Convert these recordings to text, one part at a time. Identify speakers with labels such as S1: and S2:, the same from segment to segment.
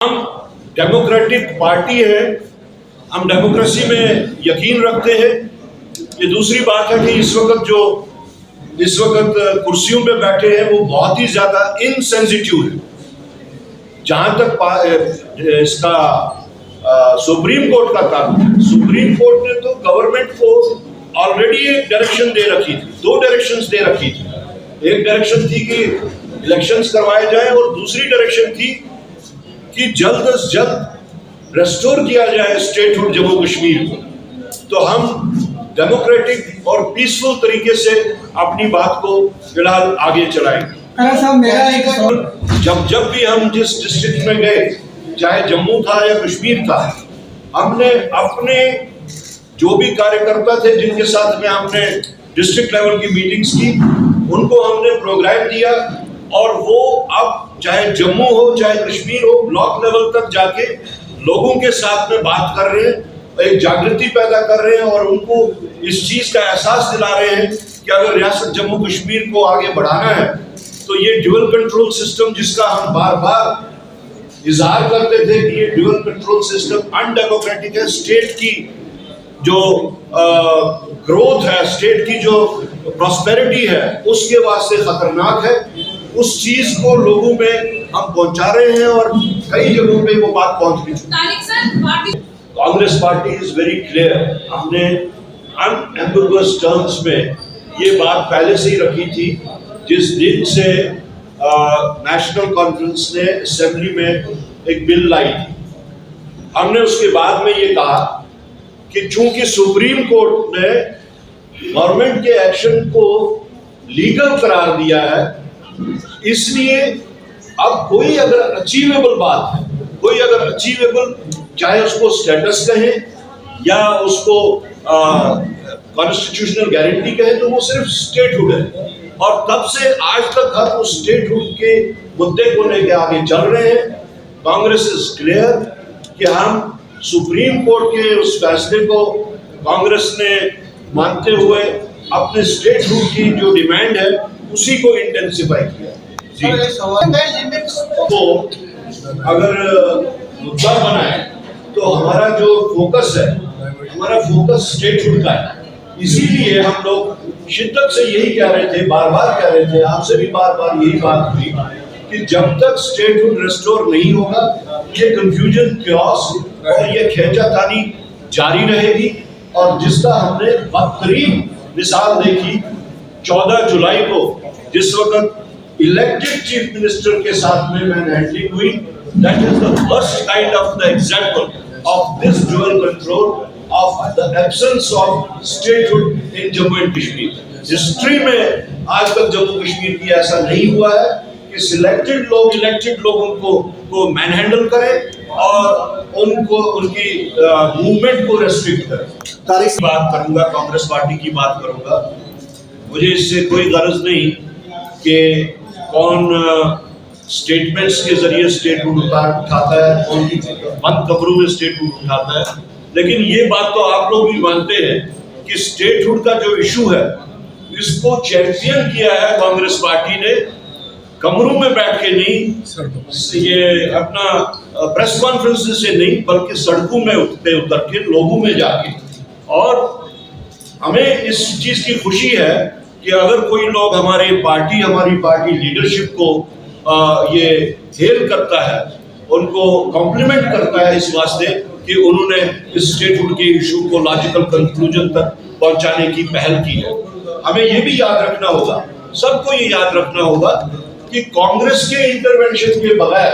S1: हम democratic party है, हम डेमोक्रेसी में यकीन रखते हैं। ये दूसरी बात है कि इस वक्त कुर्सियों पे बैठे हैं वो बहुत ही ज्यादा इनसेंसिटिव है। जहां तक इसका सुप्रीम कोर्ट का ताल्लुक है, सुप्रीम कोर्ट ने तो गवर्नमेंट को ऑलरेडी एक डायरेक्शन दे रखी थी, दो डायरेक्शंस दे रखी थी। एक डायरेक्शन थी कि इलेक्शंस करवाए जाए और दूसरी डायरेक्शन थी कि जल्द से जल्द रेस्टोर किया जाए स्टेटहुड जम्मू कश्मीर को। तो हम डेमोक्रेटिक और पीसफुल तरीके से अपनी बात को फिलहाल आगे चलाएंगे। जब भी हम जिस डिस्ट्रिक्ट में गए, चाहे जम्मू था या कश्मीर था, हमने अपने जो भी कार्यकर्ता थे जिनके साथ में हमने डिस्ट्रिक्ट लेवल की मीटिंग्स की, उनको हमने प्रोग्राम दिया और वो अब चाहे जम्मू हो चाहे कश्मीर हो, ब्लॉक लेवल तक जाके लोगों के साथ में बात कर रहे हैं, एक जागृति पैदा कर रहे हैं और उनको इस चीज का एहसास दिला रहे हैं कि अगर रियासत जम्मू कश्मीर को आगे बढ़ाना है तो ये ड्यूअल कंट्रोल सिस्टम जिसका हम बार बार इजहार करते थे कि ये ड्यूअल कंट्रोल सिस्टम अनडेमोक्रेटिक है, स्टेट की जो ग्रोथ है, स्टेट की जो प्रॉस्पेरिटी है उसके वास्ते खतरनाक है। उस चीज को लोगों में हम पहुंचा रहे हैं और कई जगहों पे वो बात पहुंच भी चुकी है। Congress party is very clear. हमने अनएम्बिगुअस टर्म्स में ये बात पहले से ही रखी थी जिस दिन से नेशनल कॉन्फ्रेंस ने असेंबली में एक बिल लाई थी। हमने उसके बाद में ये कहा कि चूंकि सुप्रीम कोर्ट ने गवर्नमेंट के एक्शन को लीगल करार दिया है, इसलिए अब कोई अगर अचीवेबल बात है, कोई अगर अचीवेबल, चाहे उसको स्टेटस कहें या उसको कॉन्स्टिट्यूशनल गारंटी कहें, तो वो सिर्फ स्टेटहुड है। और तब से आज तक हम उस स्टेटहुड के मुद्दे को लेकर आगे चल रहे हैं। कांग्रेस इज क्लियर कि हम सुप्रीम कोर्ट के उस फैसले को कांग्रेस ने मानते हुए अपने स्टेटहुड की जो डिमांड है उसी को इंटेंसिफाई किया। तो अगर मुद्दा बनाए तो हमारा जो फोकस है, हमारा फोकस स्टेटहुड का है। इसीलिए हम लोग शिद्दत से यही कह रहे थे, बार बार कह रहे थे, आपसे भी बार बार यही बात हुई कि जब तक स्टेटहुड रिस्टोर नहीं होगा ये कंफ्यूजन, क्योस और ये खींचातानी जारी रहेगी। और जिसका हमने बदतरीन मिसाल देखी 14 जुलाई को, जिस वक्त इलेक्टेड चीफ मिनिस्टर के साथ में हैंडलिंग हुई। That is the first kind of the example of this dual control, of the absence of statehood in Jammu and Kashmir. History में आज तक जम्मू कश्मीर की ऐसा नहीं हुआ है कि सिलेक्टेड लोग इलेक्टेड लोगों को मैनहैंडल करें और उनको उनकी मूवमेंट को रेस्ट्रिक्ट करें। तारीख बात करूंगा, कांग्रेस पार्टी की बात करूंगा। मुझे इससे कोई गर्ज नहीं कि कौन स्टेटमेंट्स के जरिए स्टेटहुड उठाता है, कौन बंद कमरों में स्टेटहुड उठाता है, लेकिन ये बात तो आप लोग भी मानते हैं कि स्टेटहुड का जो इशू है इसको चैंपियन किया है कांग्रेस पार्टी ने, कमरों में बैठ के नहीं, ये अपना प्रेस कॉन्फ्रेंस से नहीं, बल्कि सड़कों में उतर के लोगों में जाके। और हमें इस चीज की खुशी है कि अगर कोई लोग हमारी पार्टी लीडरशिप को ये हेल करता है, उनको कॉम्प्लीमेंट करता है इस वास्ते कि उन्होंने इस स्टेटहुड के इशू को लॉजिकल कंक्लूजन तक पहुंचाने की पहल की है। हमें ये भी याद रखना होगा, सबको ये याद रखना होगा कि कांग्रेस के इंटरवेंशन के बगैर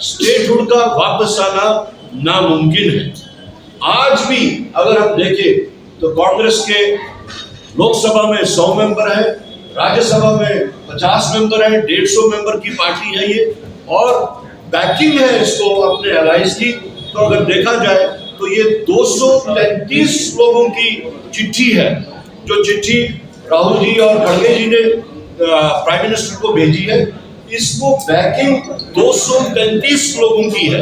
S1: स्टेटहुड का वापस आना नामुमकिन है। आज भी अगर हम देखें तो कांग्रेस के लोकसभा में 100 मेंबर है, राज्यसभा में 50 मेंबर है, 150 मेंबर की पार्टी है ये, और बैकिंग है इसको अपने एलाइज की। तो अगर देखा जाए तो ये 233 लोगों की चिट्ठी है, जो चिट्ठी राहुल जी और खड़गे जी ने प्राइम मिनिस्टर को भेजी है। इसको बैकिंग 233 लोगों की है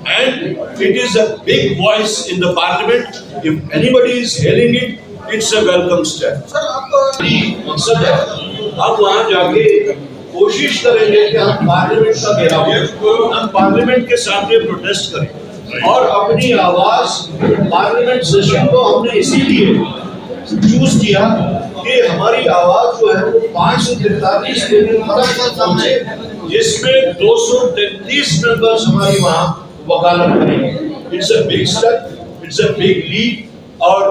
S1: and it is a big voice in the parliament. If anybody is hailing it, it's a welcome step. मकसद है अब वहां जाके कोशिश करेंगे कि हम पार्लियामेंट का घेराव करें, हम पार्लियामेंट के सामने प्रोटेस्ट करें और अपनी आवाज पार्लियामेंट सेशन को हमने इसीलिए चूज किया कि हमारी आवाज जो है वो 543 पहुंचे, जिसमें 233 मेंबर्स हमारी वहां वकालत करेंगे। It's a big step, it's a big lead और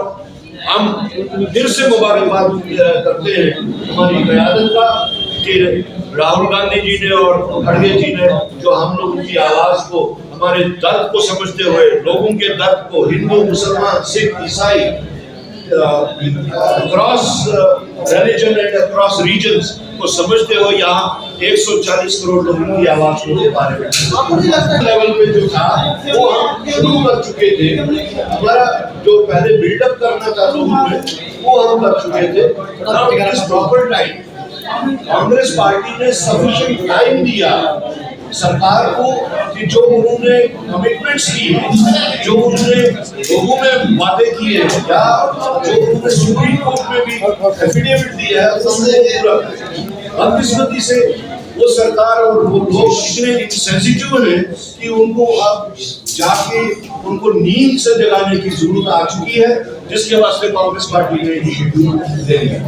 S1: हम फिर से मुबारकबाद करते हैं हमारी क़यादत का कि राहुल गांधी जी ने और खड़गे जी ने जो हम लोगों की आवाज को, हमारे दर्द को समझते हुए, लोगों के दर्द को, हिंदू मुसलमान सिख ईसाई across religion and across regions को समझते हुए यहाँ 140 करोड़ लोगों की आवाज को पार्लियामेंट लेवल पे जो था वो हम शुरू कर चुके थे। हमारा जो पहले बिल्डअप करना था लोगों में वो हम कर चुके थे। प्रॉपर टाइम कांग्रेस पार्टी ने सफिशिएंट टाइम दिया सरकार को कि जो उन्होंने कमिटमेंट्स किए, जो उन्होंने लोगों में वादे किए या जो उन्होंने सुप्रीम कोर्ट में भी एफिडेविट दिया है, उसको बदकिस्मती से वो सरकार और वो लोग इतने सेंसिटिव हैं कि उनको अब जाके उनको नींद से जगाने की जरूरत आ चुकी है, जिसके वास्ते कांग्रेस पार्टी ने ये शेड्यूल दे दिया।